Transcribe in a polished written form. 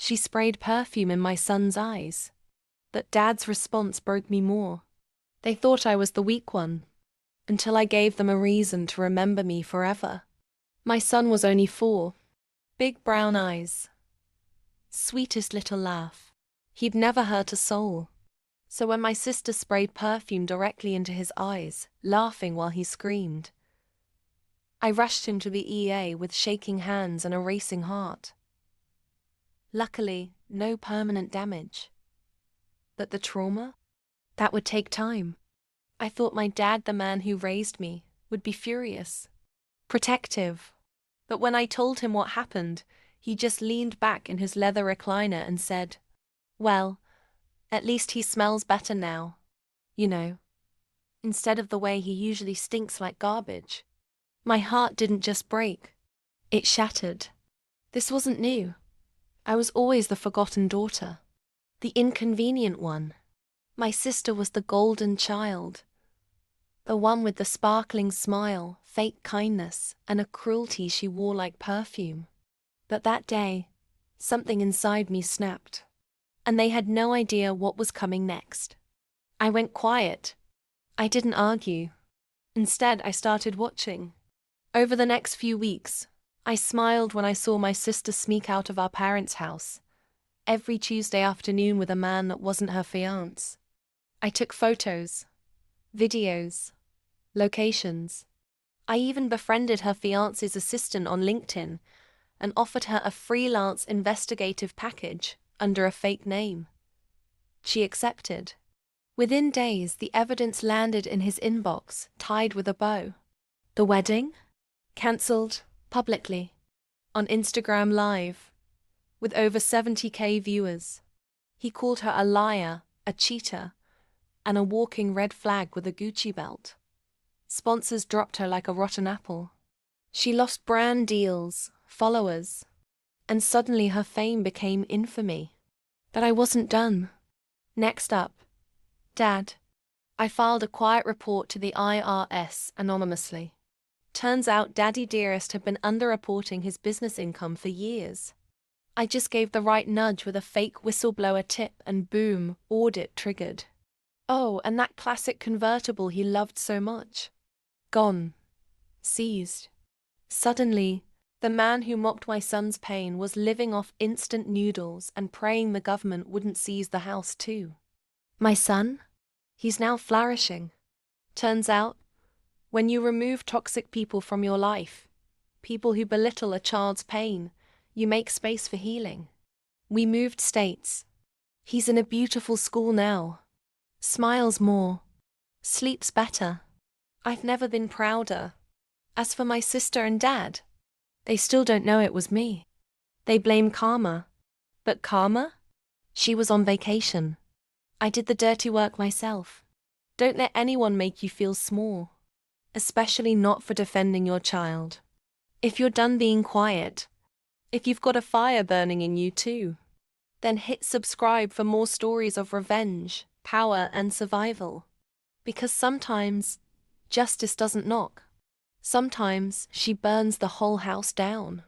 She sprayed perfume in my son's eyes. But Dad's response broke me more. They thought I was the weak one, until I gave them a reason to remember me forever. My son was only 4. Big brown eyes. Sweetest little laugh. He'd never hurt a soul. So when my sister sprayed perfume directly into his eyes, laughing while he screamed, I rushed him to the EA with shaking hands and a racing heart. Luckily, no permanent damage. But the trauma? That would take time. I thought my dad, the man who raised me, would be furious, protective. But when I told him what happened, he just leaned back in his leather recliner and said, "Well, at least he smells better now. You know, instead of the way he usually stinks like garbage." My heart didn't just break. It shattered. This wasn't new. I was always the forgotten daughter. The inconvenient one. My sister was the golden child. The one with the sparkling smile, fake kindness, and a cruelty she wore like perfume. But that day, something inside me snapped. And they had no idea what was coming next. I went quiet. I didn't argue. Instead, I started watching. Over the next few weeks, I smiled when I saw my sister sneak out of our parents' house, every Tuesday afternoon with a man that wasn't her fiancé. I took photos, videos, locations. I even befriended her fiancé's assistant on LinkedIn and offered her a freelance investigative package under a fake name. She accepted. Within days, the evidence landed in his inbox, tied with a bow. The wedding? Cancelled, publicly, on Instagram Live, with over 70K viewers. He called her a liar, a cheater, and a walking red flag with a Gucci belt. Sponsors dropped her like a rotten apple. She lost brand deals, followers, and suddenly her fame became infamy. But I wasn't done. Next up, Dad. I filed a quiet report to the IRS anonymously. Turns out Daddy Dearest had been underreporting his business income for years. I just gave the right nudge with a fake whistleblower tip and boom, audit triggered. Oh, and that classic convertible he loved so much. Gone. Seized. Suddenly, the man who mocked my son's pain was living off instant noodles and praying the government wouldn't seize the house too. My son? He's now flourishing. Turns out, when you remove toxic people from your life, people who belittle a child's pain, you make space for healing. We moved states. He's in a beautiful school now. Smiles more. Sleeps better. I've never been prouder. As for my sister and Dad, they still don't know it was me. They blame karma. But karma? She was on vacation. I did the dirty work myself. Don't let anyone make you feel small. Especially not for defending your child. If you're done being quiet, if you've got a fire burning in you too, then hit subscribe for more stories of revenge, power, and survival. Because sometimes, justice doesn't knock. Sometimes she burns the whole house down.